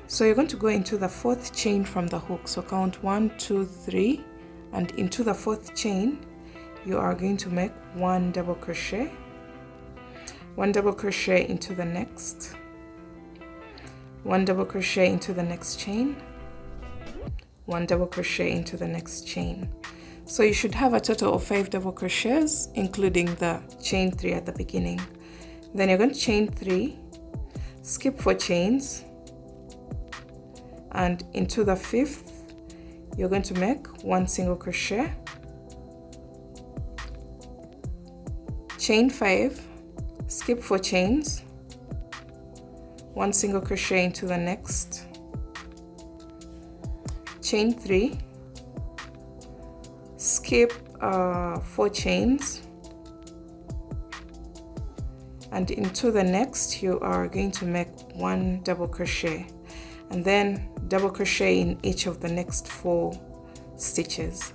So you're going to go into the 4th chain from the hook. So count 1, 2, 3, and into the 4th chain you are going to make 1 double crochet, 1 double crochet into the next, 1 double crochet into the next chain, 1 double crochet into the next chain. So you should have a total of 5 double crochets, including the chain 3 at the beginning. Then you're going to chain 3, skip 4 chains, and into the 5th you're going to make 1 single crochet, chain 5, skip 4 chains, 1 single crochet into the next, chain 3, skip 4 chains, and into the next you are going to make 1 double crochet, and then double crochet in each of the next 4 stitches.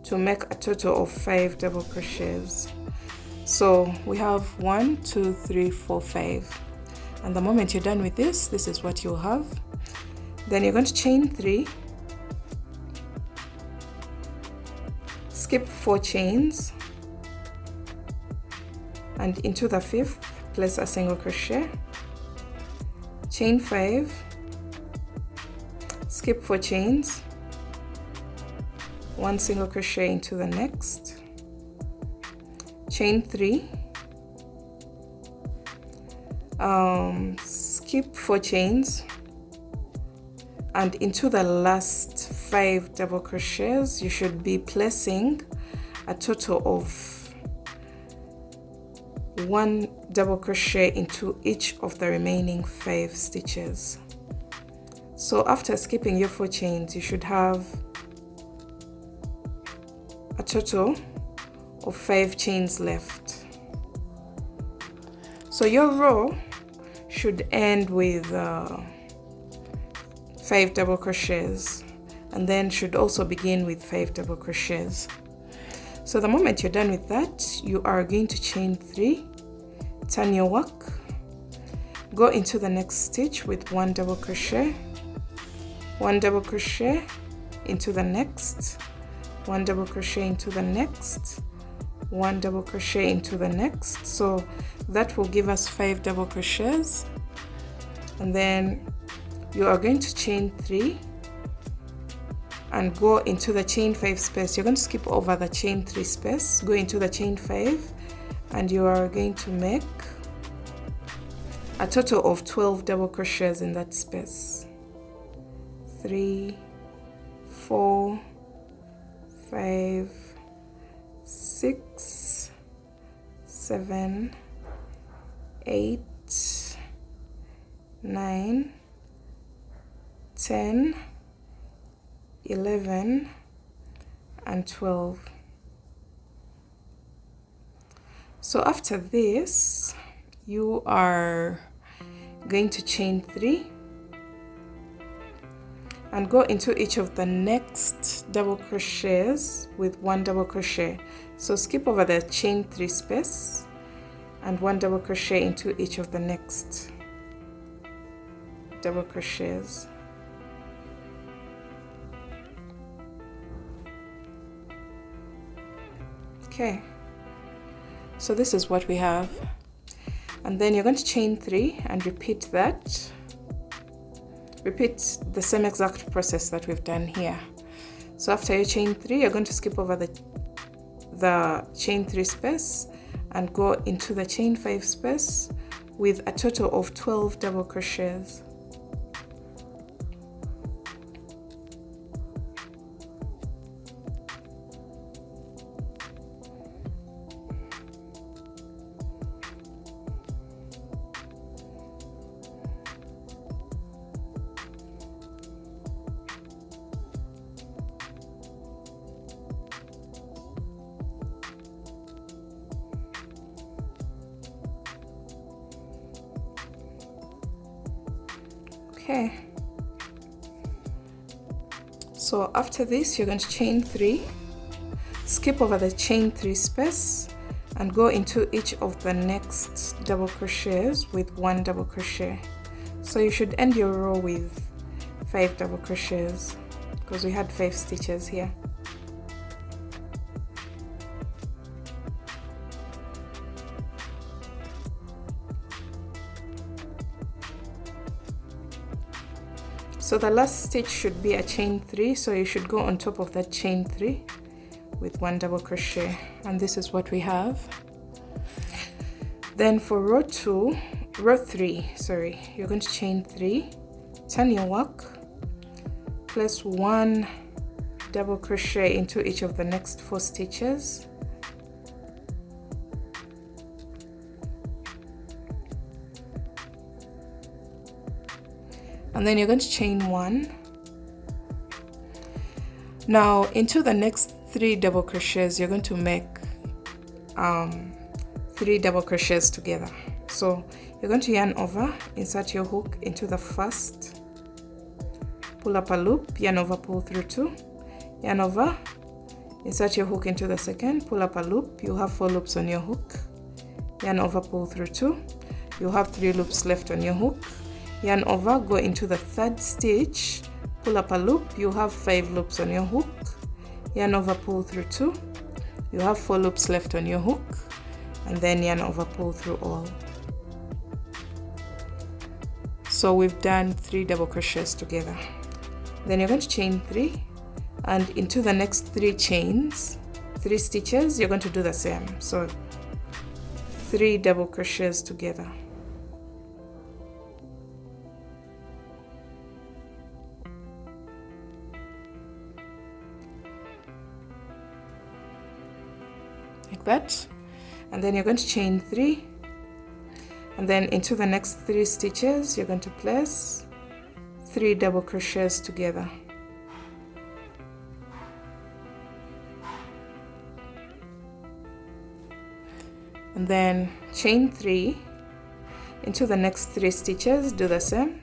To make a total of 5 double crochets. So we have 1, 2, 3, 4, 5. And the moment you're done with this, this is what you'll have. Then you're going to chain 3, skip 4 chains, and into the 5th place a single crochet, chain 5, skip 4 chains, 1 single crochet into the next, chain 3, skip 4 chains, and into the last 5 double crochets you should be placing a total of 1 double crochet into each of the remaining 5 stitches. So after skipping your 4 chains you should have a total of 5 chains left. So your row should end with 5 double crochets, and then should also begin with 5 double crochets. So the moment you're done with that, you are going to chain 3, turn your work, go into the next stitch with 1 double crochet, 1 double crochet into the next, 1 double crochet into the next, 1 double crochet into the next. So that will give us 5 double crochets, and then you are going to chain 3 and go into the chain 5 space. You're going to skip over the chain 3 space, go into the chain 5, and you are going to make a total of 12 double crochets in that space. 3, 4, 5, 6, 7, 8, 9, 10, 11, and 12. So after this, you are going to chain 3 and go into each of the next double crochets with 1 double crochet. So skip over the chain 3 space and 1 double crochet into each of the next double crochets. Okay, so this is what we have, and then you're going to chain 3 and repeat that. Repeat the same exact process that we've done here. So after you chain 3, you're going to skip over the chain 3 space and go into the chain 5 space with a total of 12 double crochets. Okay, so after this you're going to chain 3, skip over the chain 3 space and go into each of the next double crochets with 1 double crochet. So you should end your row with 5 double crochets because we had 5 stitches here. So the last stitch should be a chain 3, so you should go on top of that chain 3 with 1 double crochet, and this is what we have. Then for row 3, you're going to chain 3, turn your work, place 1 double crochet into each of the next 4 stitches, and then you're going to chain 1. Now into the next 3 double crochets you're going to make 3 double crochets together. So you're going to yarn over, insert your hook into the first, pull up a loop, yarn over, pull through 2, yarn over, insert your hook into the second, pull up a loop, you have 4 loops on your hook, yarn over, pull through 2, you have 3 loops left on your hook, yarn over, go into the third stitch, pull up a loop, you have 5 loops on your hook, yarn over, pull through 2, you have 4 loops left on your hook, and then yarn over, pull through all. So we've done 3 double crochets together. Then you're going to chain 3, and into the next 3 chains, 3 stitches, you're going to do the same. So 3 double crochets together. Like that. And then you're going to chain 3, and then into the next 3 stitches you're going to place 3 double crochets together. And then chain 3, into the next 3 stitches do the same.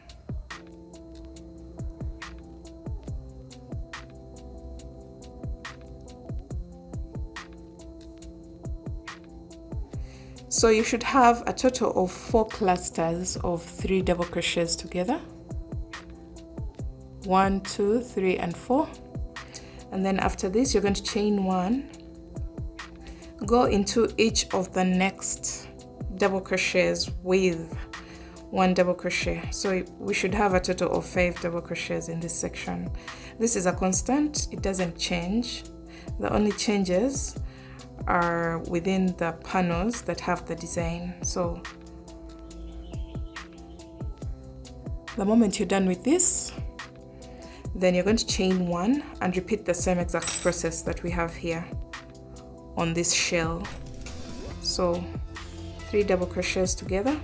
So you should have a total of 4 clusters of 3 double crochets together. 1, 2, 3, and 4. And then after this you're going to chain 1, go into each of the next double crochets with 1 double crochet. So we should have a total of 5 double crochets in this section. This is a constant, it doesn't change. The only changes are within the panels that have the design. So the moment you're done with this, then you're going to chain 1 and repeat the same exact process that we have here on this shell. So 3 double crochets together,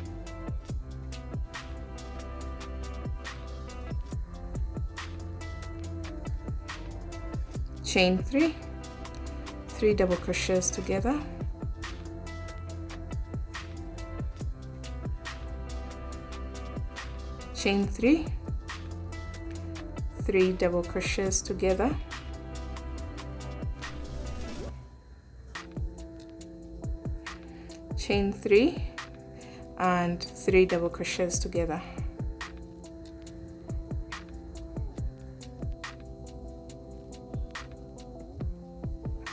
chain 3, 3 double crochets together, chain 3, 3 double crochets together, chain 3, and 3 double crochets together.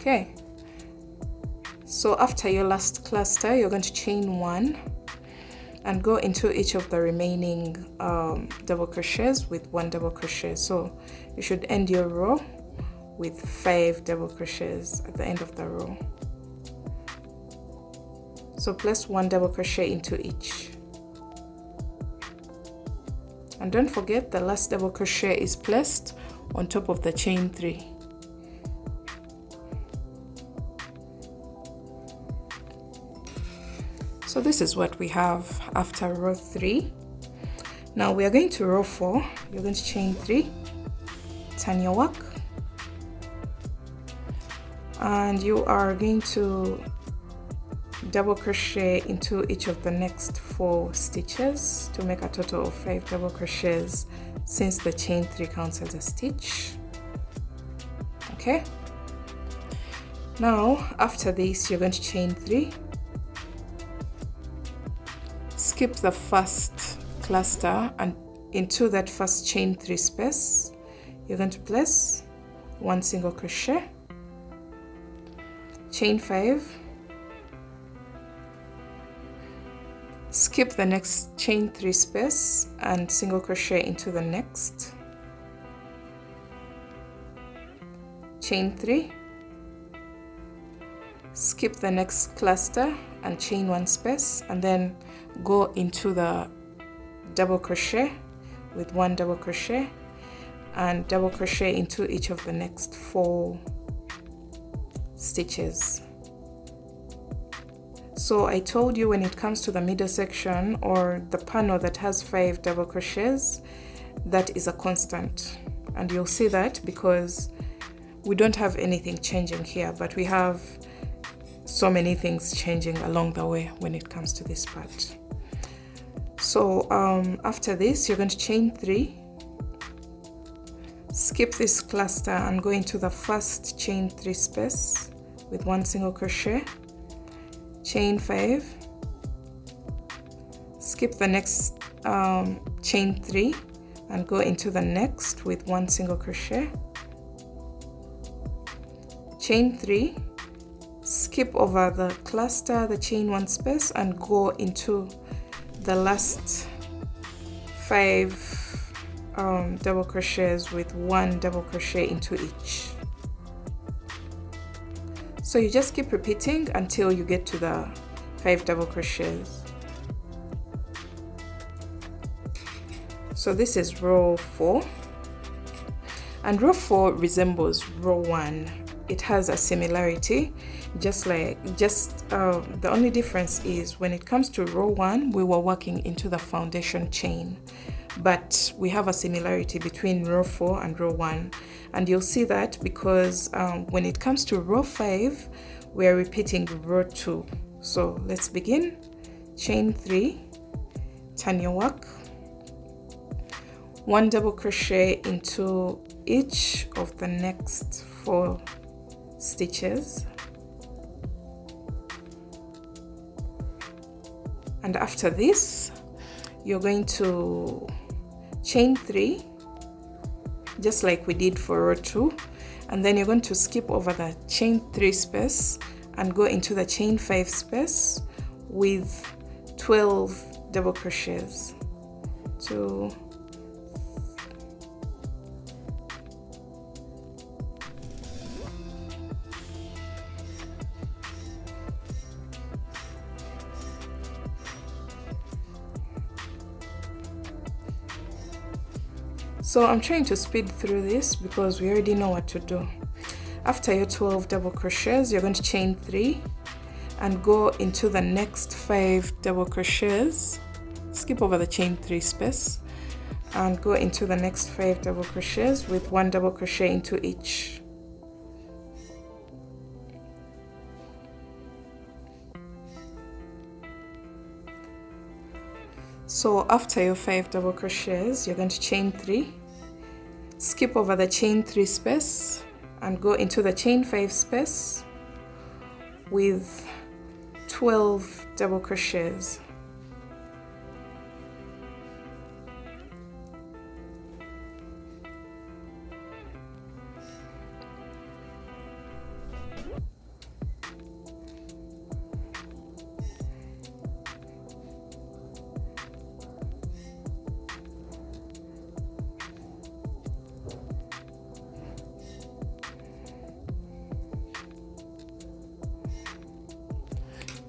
Okay, so after your last cluster you're going to chain 1 and go into each of the remaining double crochets with 1 double crochet. So you should end your row with 5 double crochets at the end of the row. So place 1 double crochet into each, and don't forget the last double crochet is placed on top of the chain 3. So this is what we have after row 3. Now we are going to row 4. You're going to chain 3, turn your work, and you are going to double crochet into each of the next 4 stitches to make a total of 5 double crochets, since the chain 3 counts as a stitch. Okay, now after this you're going to chain 3, skip the first cluster, and into that first chain 3 space you're going to place 1 single crochet, chain 5, skip the next chain 3 space and single crochet into the next, chain 3, skip the next cluster and chain 1 space, and then go into the double crochet with 1 double crochet and double crochet into each of the next 4 stitches. So I told you when it comes to the middle section or the panel that has 5 double crochets, that is a constant, and you'll see that because we don't have anything changing here, but we have so many things changing along the way when it comes to this part. So after this you're going to chain 3, skip this cluster and go into the first chain 3 space with 1 single crochet, chain 5, skip the next chain 3 and go into the next with 1 single crochet, chain 3, skip over the cluster, the chain 1 space, and go into the last 5 double crochets with 1 double crochet into each. So you just keep repeating until you get to the 5 double crochets. So this is row 4, and row 4 resembles row 1. It has a similarity, the only difference is when it comes to row 1 we were working into the foundation chain, but we have a similarity between row 4 and row 1, and you'll see that because when it comes to row 5 we are repeating row 2. So let's begin. Chain 3, turn your work, 1 double crochet into each of the next 4 stitches, and after this you're going to chain 3 just like we did for row 2, and then you're going to skip over the chain 3 space and go into the chain 5 space with 12 double crochets. 2, so I'm trying to speed through this because we already know what to do. After your 12 double crochets, you're going to chain 3 and go into the next 5 double crochets, skip over the chain 3 space and go into the next 5 double crochets with 1 double crochet into each. So after your 5 double crochets, you're going to chain 3, skip over the chain 3 space and go into the chain 5 space with 12 double crochets.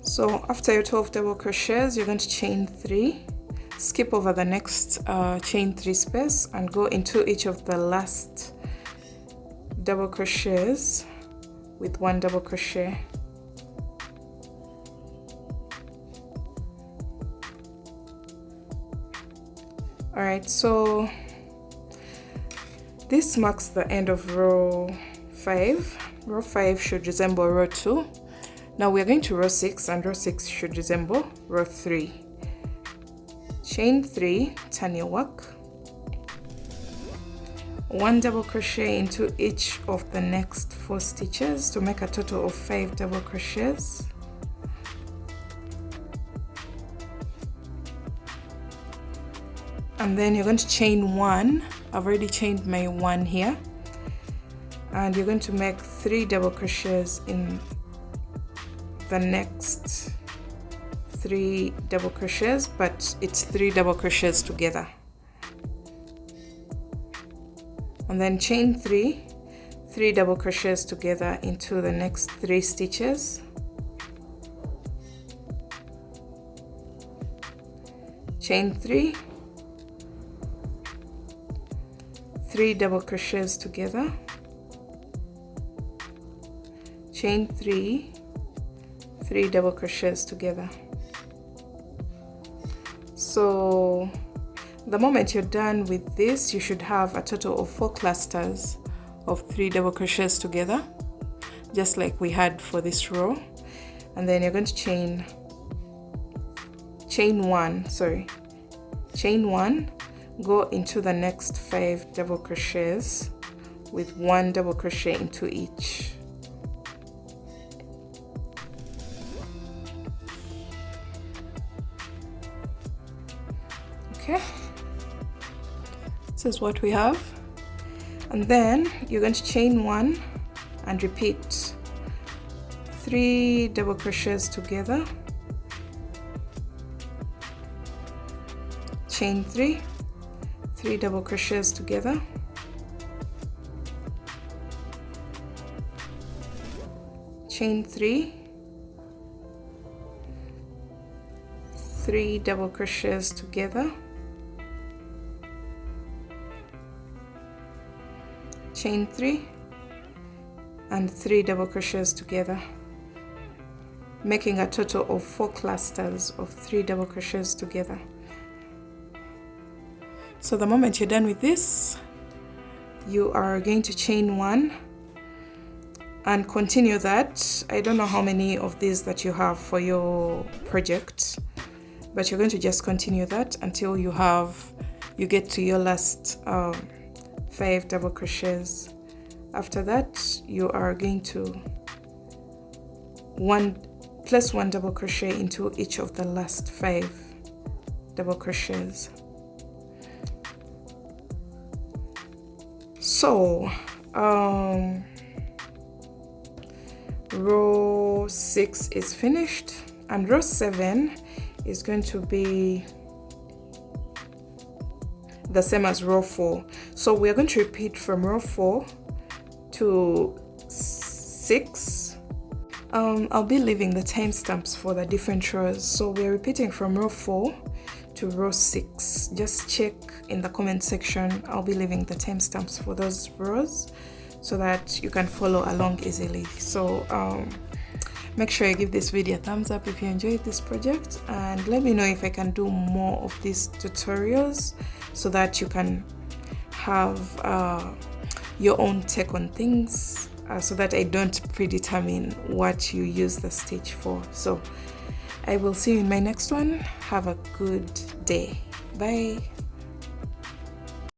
So after your 12 double crochets, you're going to chain 3, skip over the next chain 3 space and go into each of the last double crochets with 1 double crochet. Alright, so this marks the end of row 5. Row 5 should resemble row 2. Now we're going to row 6, and row 6 should resemble row 3. Chain 3, turn your work, 1 double crochet into each of the next 4 stitches to make a total of 5 double crochets. and then you're going to chain 1. I've already chained my 1 here, and you're going to make 3 double crochets in the next 3 double crochets, but it's 3 double crochets together, and then chain 3 double crochets together into the next 3 stitches, chain 3 double crochets together, chain 3 double crochets together. So the moment you're done with this, you should have a total of 4 clusters of 3 double crochets together, just like we had for this row. And then you're going to chain 1, go into the next 5 double crochets with 1 double crochet into each. Okay, this is what we have. And then you're going to chain 1 and repeat 3 double crochets together, chain 3 double crochets together, chain 3 double crochets together, chain 3 and 3 double crochets together, making a total of 4 clusters of 3 double crochets together. So the moment you're done with this, you are going to chain 1 and continue that. I don't know how many of these that you have for your project, but you're going to just continue that until you get to your last 5 double crochets. After that, you are going to place 1 double crochet into each of the last 5 double crochets. So row 6 is finished, and row 7 is going to be the same as row 4. So we're going to repeat from row 4 to 6. I'll be leaving the timestamps for the different rows. So we're repeating from row 4 to row 6. Just check in the comment section. I'll be leaving the timestamps for those rows so that you can follow along easily. So make sure you give this video a thumbs up if you enjoyed this project, and let me know if I can do more of these tutorials so that you can have your own take on things, so that I don't predetermine what you use the stitch for. So I will see you in my next one. Have a good day. Bye.